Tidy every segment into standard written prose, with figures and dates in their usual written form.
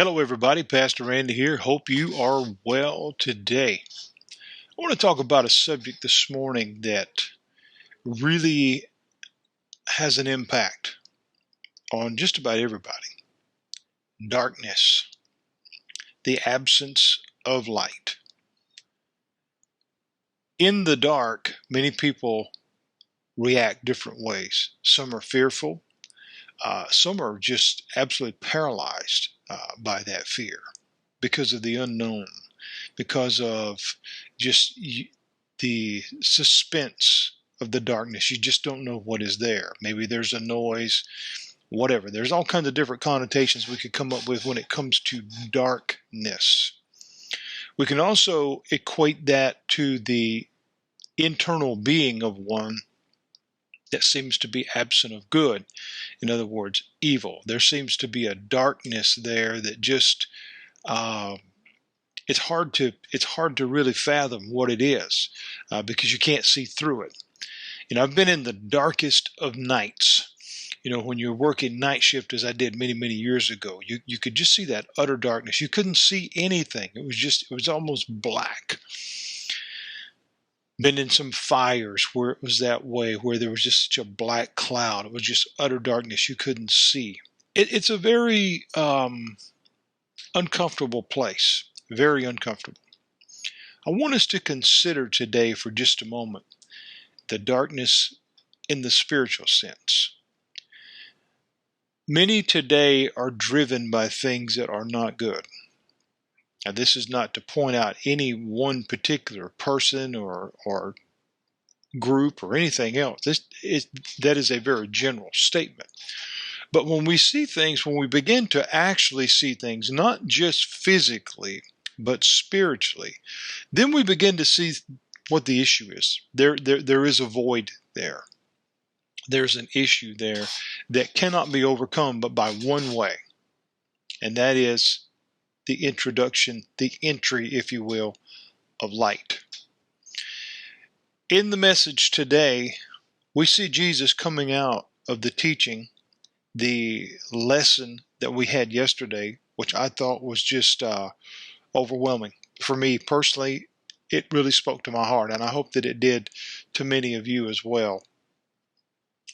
Hello, everybody. Pastor Randy here. Hope you are well today. I want to talk about a subject this morning that really has an impact on just about everybody. Darkness, the absence of light. In the dark, many people react different ways. Some are fearful. Some are just absolutely paralyzed by that fear because of the unknown, because of just the suspense of the darkness. You just don't know what is there. Maybe there's a noise, whatever. There's all kinds of different connotations we could come up with when it comes to darkness. We can also equate that to the internal being of one that seems to be absent of good. In other words, evil. There seems to be a darkness there that just it's hard to really fathom what it is because you can't see through it. I've been in the darkest of nights. When you're working night shift, as I did many, many years ago, you could just see that utter darkness. You couldn't see anything. It was almost black. Been in some fires where it was that way, where there was just such a black cloud. It was just utter darkness. You couldn't see. It's a very uncomfortable place. Very uncomfortable. I want us to consider today for just a moment the darkness in the spiritual sense. Many today are driven by things that are not good. Now, this is not to point out any one particular person or group or anything else. That is a very general statement. But when we see things, when we begin to actually see things, not just physically, but spiritually, then we begin to see what the issue is. There is a void there. There's an issue there that cannot be overcome but by one way, and that is the entry, if you will, of light. In the message today, we see Jesus coming out of the teaching, the lesson that we had yesterday, which I thought was just overwhelming. For me personally, it really spoke to my heart, and I hope that it did to many of you as well.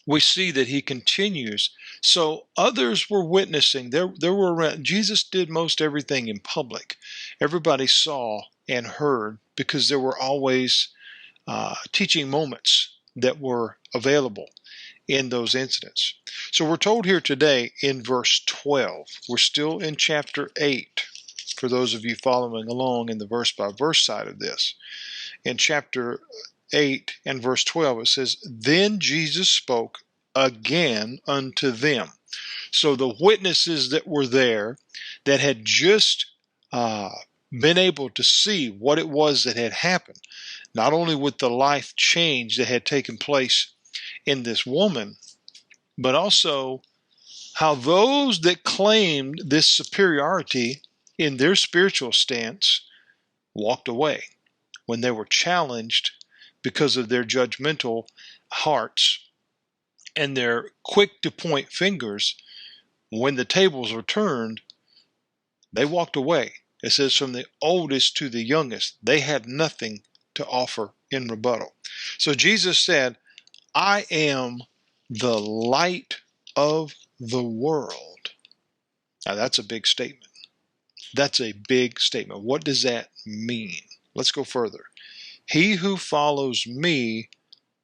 We see that he continues. So others were witnessing. There were around. Jesus did most everything in public. Everybody saw and heard because there were always teaching moments that were available in those incidents. So we're told here today in verse 12. We're still in chapter 8. For those of you following along in the verse-by-verse side of this. In chapter 8 and verse 12, it says, "Then Jesus spoke again unto them." So the witnesses that were there that had just been able to see what it was that had happened, not only with the life change that had taken place in this woman, but also how those that claimed this superiority in their spiritual stance walked away when they were challenged because of their judgmental hearts and their quick to point fingers. When the tables were turned, they walked away. It says from the oldest to the youngest, they had nothing to offer in rebuttal. So Jesus said, "I am the light of the world." Now that's a big statement. That's a big statement. What does that mean? Let's go further. "He who follows me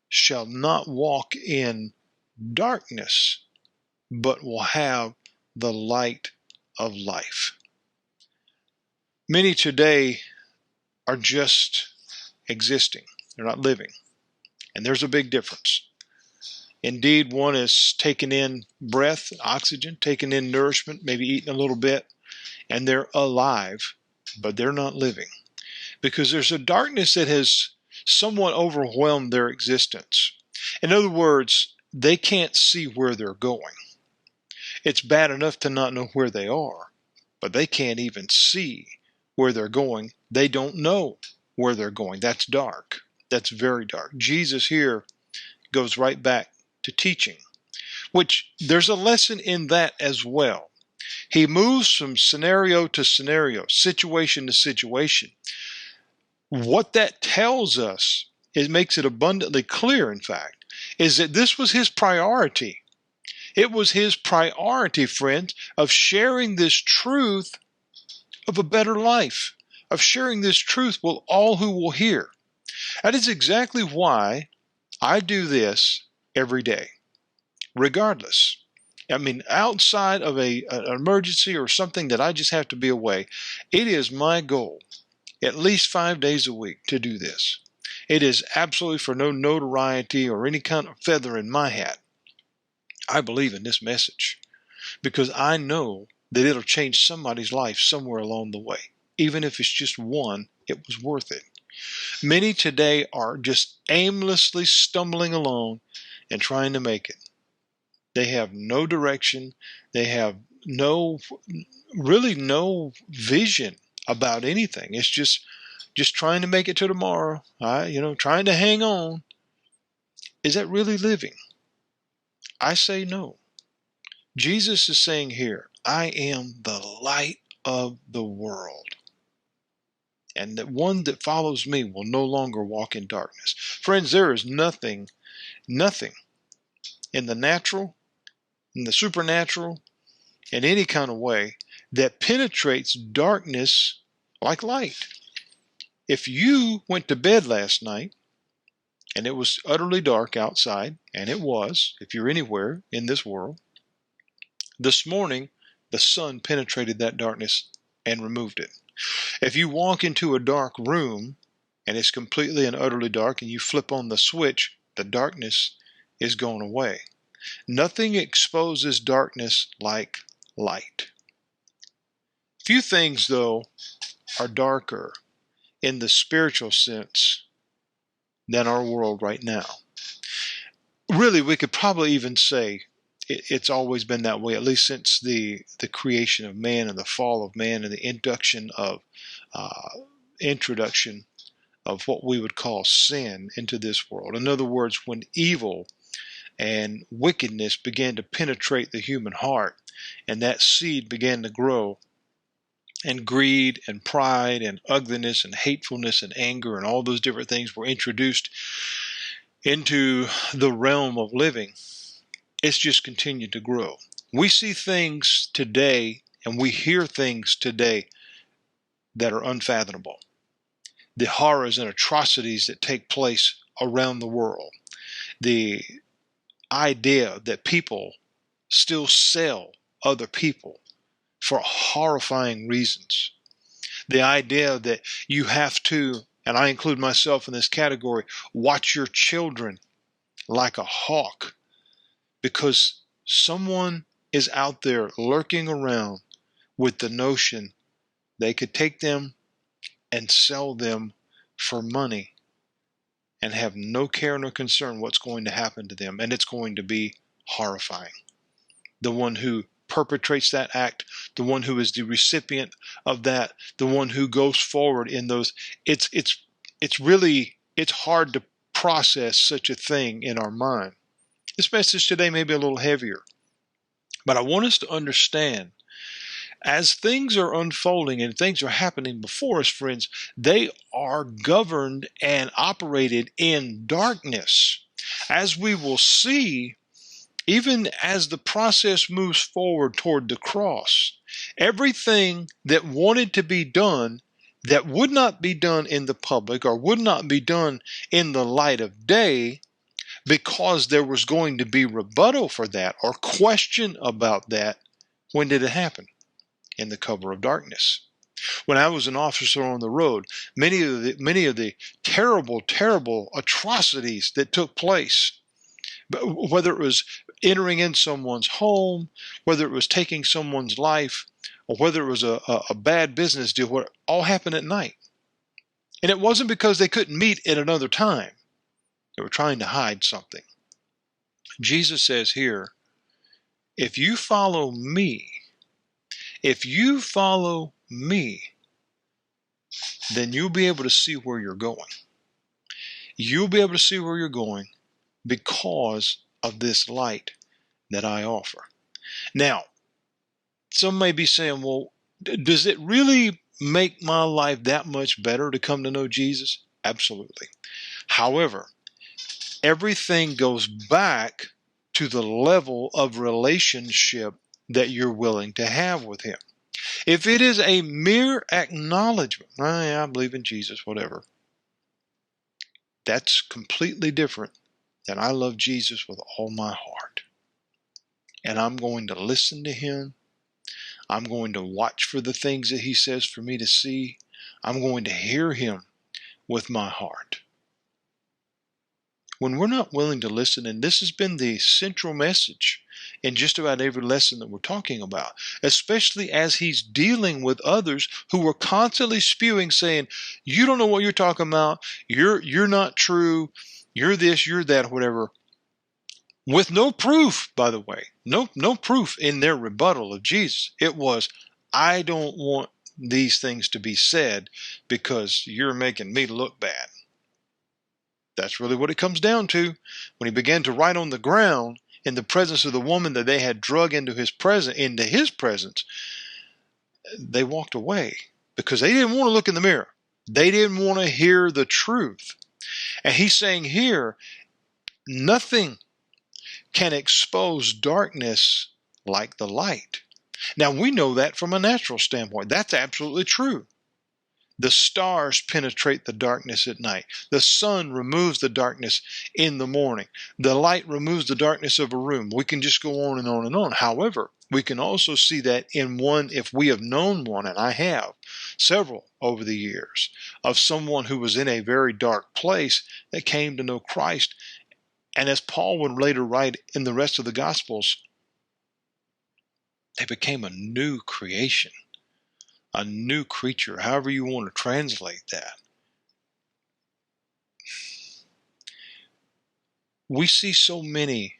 shall not walk in darkness, but will have the light of life." Many today are just existing. They're not living. And there's a big difference. Indeed, one is taking in breath, oxygen, taking in nourishment, maybe eating a little bit, and they're alive, but they're not living. Because there's a darkness that has somewhat overwhelmed their existence. In other words, they can't see where they're going. It's bad enough to not know where they are, but they can't even see where they're going. They don't know where they're going. That's dark. That's very dark. Jesus here goes right back to teaching, which there's a lesson in that as well. He moves from scenario to scenario, situation to situation. What that tells us, it makes it abundantly clear, in fact, is that this was his priority. It was his priority, friends, of sharing this truth of a better life, of sharing this truth with all who will hear. That is exactly why I do this every day, regardless. I mean, outside of an emergency or something that I just have to be away, it is my goal, at least 5 days a week, to do this. It is absolutely for no notoriety or any kind of feather in my hat. I believe in this message because I know that it'll change somebody's life somewhere along the way. Even if it's just one, it was worth it. Many today are just aimlessly stumbling along and trying to make it. They have no direction. They have really no vision about anything. It's just trying to make it to tomorrow. Trying to hang on. Is that really living? I say no. Jesus is saying here, I am the light of the world. And that one that follows me will no longer walk in darkness. Friends, there is nothing in the natural, in the supernatural, in any kind of way that penetrates darkness like light. If you went to bed last night and it was utterly dark outside, and it was, if you're anywhere in this world, this morning the sun penetrated that darkness and removed it. If you walk into a dark room and it's completely and utterly dark and you flip on the switch, the darkness is gone away. Nothing exposes darkness like light. Few things, though, are darker in the spiritual sense than our world right now. Really, we could probably even say it's always been that way, at least since the creation of man and the fall of man and the introduction of what we would call sin into this world. In other words, when evil and wickedness began to penetrate the human heart, and that seed began to grow, and greed and pride and ugliness and hatefulness and anger and all those different things were introduced into the realm of living, it's just continued to grow. We see things today and we hear things today that are unfathomable. The horrors and atrocities that take place around the world. The idea that people still sell other people for horrifying reasons. The idea that you have to, and I include myself in this category, watch your children like a hawk because someone is out there lurking around with the notion they could take them and sell them for money and have no care nor concern what's going to happen to them, and it's going to be horrifying. The one who perpetrates that act, the one who is the recipient of that, the one who goes forward in those, it's hard to process such a thing in our mind. This message today may be a little heavier, but I want us to understand as things are unfolding and things are happening before us, friends, they are governed and operated in darkness. As we will see, even as the process moves forward toward the cross, everything that wanted to be done that would not be done in the public or would not be done in the light of day, because there was going to be rebuttal for that or question about that, when did it happen? In the cover of darkness. When I was an officer on the road, many of the terrible atrocities that took place, whether it was entering in someone's home, whether it was taking someone's life, or whether it was a bad business deal, what all happened at night. And it wasn't because they couldn't meet at another time. They were trying to hide something. Jesus says here, if you follow me, then you'll be able to see where you're going. You'll be able to see where you're going because of this light that I offer. Now, Some may be saying, well, does it really make my life that much better to come to know Jesus? Absolutely. However, everything goes back to the level of relationship that you're willing to have with him. If it is a mere acknowledgement, I believe in Jesus, whatever, that's completely different than I love Jesus with all my heart. And I'm going to listen to him. I'm going to watch for the things that he says for me to see. I'm going to hear him with my heart. When we're not willing to listen, and this has been the central message in just about every lesson that we're talking about, especially as he's dealing with others who are constantly spewing, saying, you don't know what you're talking about, you're not true, you're this, you're that, whatever, with no proof, by the way, no proof in their rebuttal of Jesus. It was, I don't want these things to be said because you're making me look bad. That's really what it comes down to. When he began to write on the ground in the presence of the woman that they had drug into his presence, they walked away because they didn't want to look in the mirror. They didn't want to hear the truth. And he's saying here, nothing can expose darkness like the light. Now, we know that from a natural standpoint. That's absolutely true. The stars penetrate the darkness at night. The sun removes the darkness in the morning. The light removes the darkness of a room. We can just go on and on and on. However, we can also see that in one, if we have known one, and I have several over the years, of someone who was in a very dark place that came to know Christ. And as Paul would later write in the rest of the Gospels, they became a new creation, a new creature, however you want to translate that. We see so many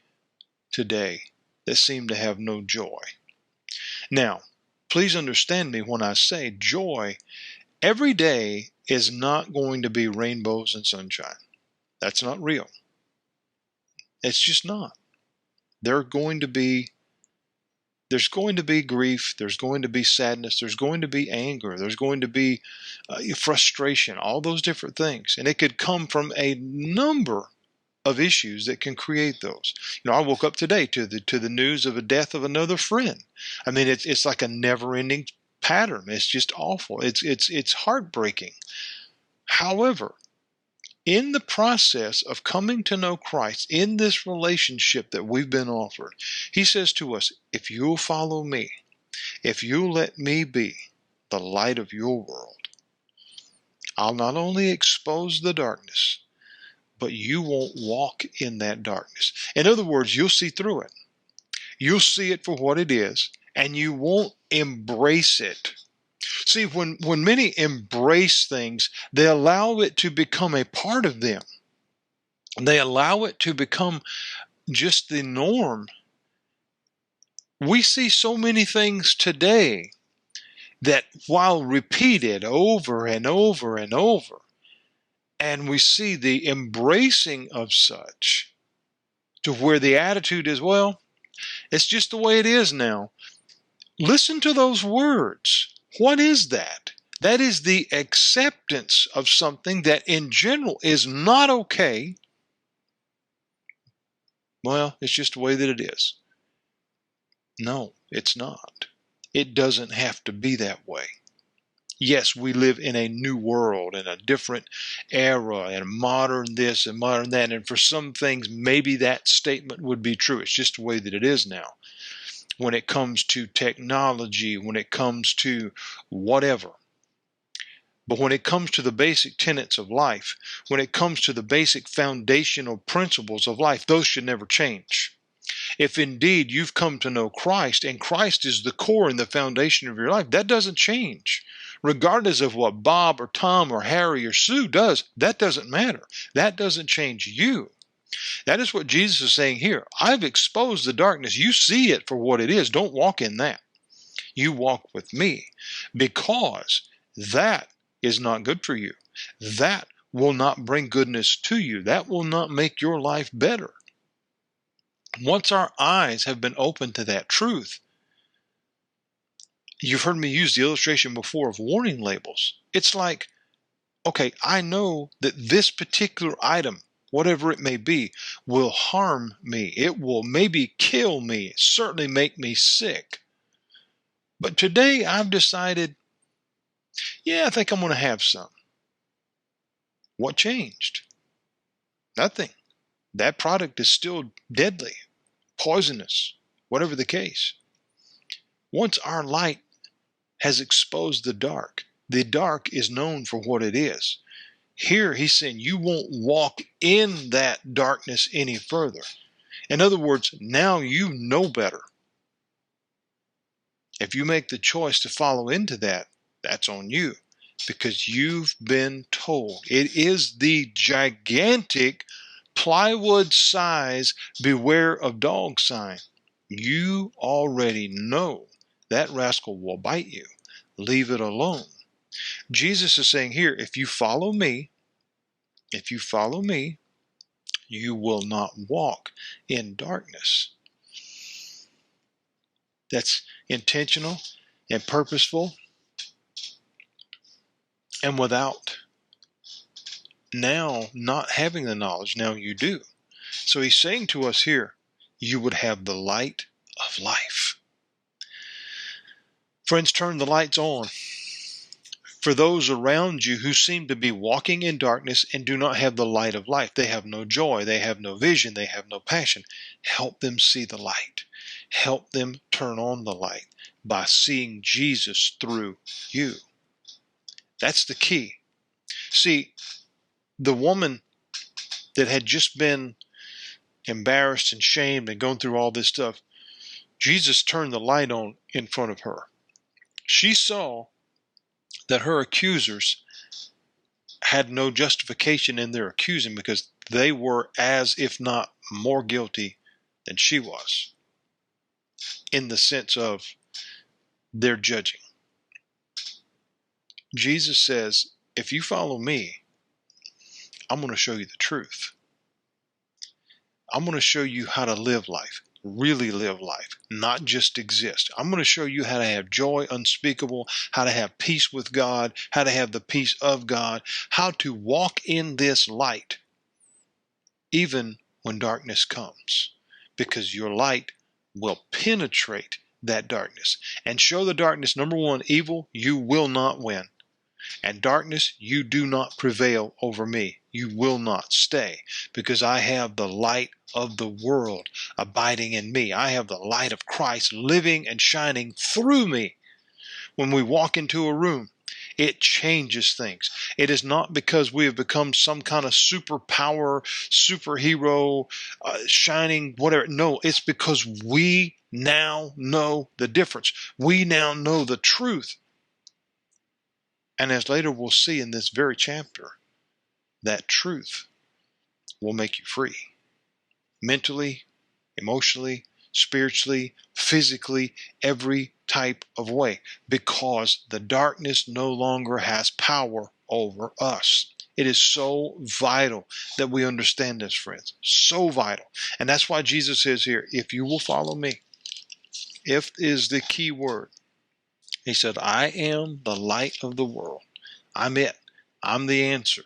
today that seem to have no joy. Now, please understand me when I say joy, every day is not going to be rainbows and sunshine. That's not real. It's just not. There's going to be grief, there's going to be sadness, there's going to be anger, there's going to be frustration, all those different things. And it could come from a number of issues that can create those. I woke up today to the news of a death of another friend. I mean, it's like a never-ending pattern. It's just awful. It's heartbreaking. However, in the process of coming to know Christ, in this relationship that we've been offered, he says to us, if you'll follow me, if you'll let me be the light of your world, I'll not only expose the darkness, but you won't walk in that darkness. In other words, you'll see through it. You'll see it for what it is, and you won't embrace it. See, when many embrace things, they allow it to become a part of them. They allow it to become just the norm. We see so many things today that, while repeated over and over and over, and we see the embracing of such to where the attitude is, well, it's just the way it is now. Listen to those words. What is that? That is the acceptance of something that in general is not okay. Well, it's just the way that it is. No, it's not. It doesn't have to be that way. Yes, we live in a new world, in a different era, and modern this and modern that, and for some things, maybe that statement would be true. It's just the way that it is now. When it comes to technology, when it comes to whatever. But when it comes to the basic tenets of life, when it comes to the basic foundational principles of life, those should never change. If indeed you've come to know Christ, and Christ is the core and the foundation of your life, that doesn't change. Regardless of what Bob or Tom or Harry or Sue does, that doesn't matter. That doesn't change you. That is what Jesus is saying here. I've exposed the darkness. You see it for what it is. Don't walk in that. You walk with me, because that is not good for you. That will not bring goodness to you. That will not make your life better. Once our eyes have been opened to that truth, You've heard me use the illustration before of warning labels. It's like, okay, I know that this particular item, whatever it may be, will harm me. It will maybe kill me, certainly make me sick. But today I've decided, yeah, I think I'm going to have some. What changed? Nothing. That product is still deadly, poisonous, whatever the case. Once our light has exposed the dark is known for what it is. Here he's saying you won't walk in that darkness any further. In other words, now you know better. If you make the choice to follow into that, that's on you, because you've been told. It is the gigantic plywood size beware of dog sign. You already know that rascal will bite you. Leave it alone. Jesus is saying here, if you follow me, you will not walk in darkness. That's intentional and purposeful, and without now not having the knowledge, now you do. So he's saying to us here, you would have the light of life. Friends, turn the lights on. For those around you who seem to be walking in darkness and do not have the light of life, they have no joy, they have no vision, they have no passion. Help them see the light. Help them turn on the light by seeing Jesus through you. That's the key. See, the woman that had just been embarrassed and shamed and gone through all this stuff, Jesus turned the light on in front of her. She saw that her accusers had no justification in their accusing because they were as if not more guilty than she was in the sense of their judging. Jesus says, if you follow me, I'm going to show you the truth. I'm going to show you how to live life, really live life, not just exist. I'm going to show you how to have joy unspeakable, how to have peace with God, how to have the peace of God, how to walk in this light, even when darkness comes, because your light will penetrate that darkness and show the darkness, number one, evil, you will not win. And darkness, you do not prevail over me. You will not stay, because I have the light of the world abiding in me. I have the light of Christ living and shining through me. When we walk into a room, it changes things. It is not because we have become some kind of superpower, superhero, shining whatever. No, it's because we now know the difference. We now know the truth. And as later we'll see in this very chapter, that truth will make you free. Mentally, emotionally, spiritually, physically, every type of way. Because the darkness no longer has power over us. It is so vital that we understand this, friends. So vital. And that's why Jesus says here, if you will follow me, if is the key word. He said, I am the light of the world. I'm it. I'm the answer.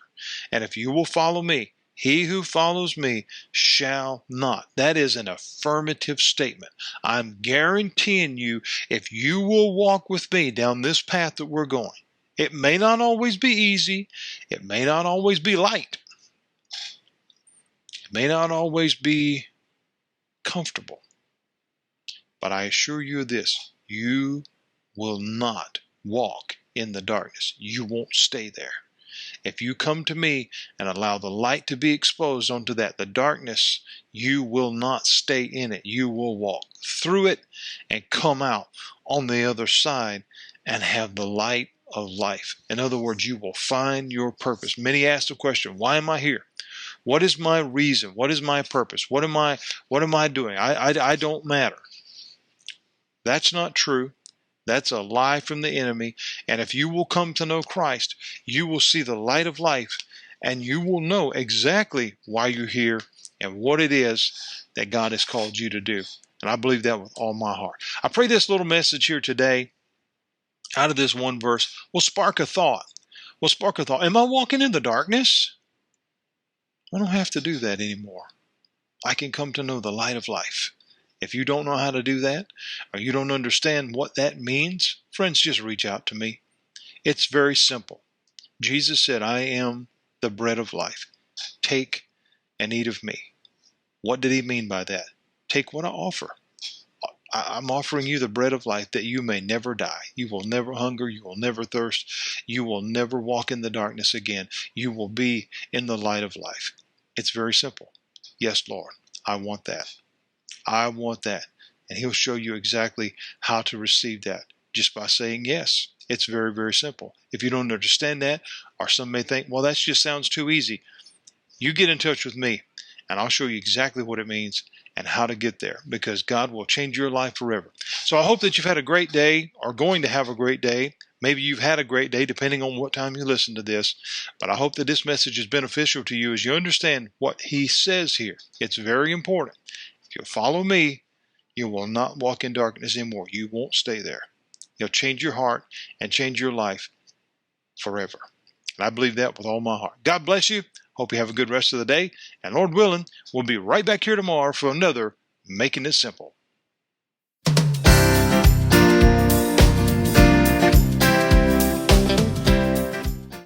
And if you will follow me, he who follows me shall not. That is an affirmative statement. I'm guaranteeing you, if you will walk with me down this path that we're going, it may not always be easy. It may not always be light. It may not always be comfortable. But I assure you of this, you will not walk in the darkness. You won't stay there. If you come to me and allow the light to be exposed onto that, the darkness, you will not stay in it. You will walk through it and come out on the other side and have the light of life. In other words, you will find your purpose. Many ask the question, why am I here? What is my reason? What is my purpose? What am I doing? I don't matter. That's not true. That's a lie from the enemy. And if you will come to know Christ, you will see the light of life, and you will know exactly why you're here and what it is that God has called you to do. And I believe that with all my heart. I pray this little message here today out of this one verse will spark a thought. Am I walking in the darkness? I don't have to do that anymore. I can come to know the light of life. If you don't know how to do that, or you don't understand what that means, friends, just reach out to me. It's very simple. Jesus said, I am the bread of life. Take and eat of me. What did he mean by that? Take what I offer. I'm offering you the bread of life that you may never die. You will never hunger. You will never thirst. You will never walk in the darkness again. You will be in the light of life. It's very simple. Yes, Lord, I want that. I want that. And he'll show you exactly how to receive that just by saying yes. It's very, very simple. If you don't understand that, or some may think, well, that just sounds too easy, you get in touch with me and I'll show you exactly what it means and how to get there, because God will change your life forever. So I hope that you've had a great day, or going to have a great day. Maybe you've had a great day depending on what time you listen to this. But I hope that this message is beneficial to you as you understand what he says here. It's very important. If you'll follow me, you will not walk in darkness anymore. You won't stay there. You'll change your heart and change your life forever. And I believe that with all my heart. God bless you. Hope you have a good rest of the day. And Lord willing, we'll be right back here tomorrow for another Making It Simple.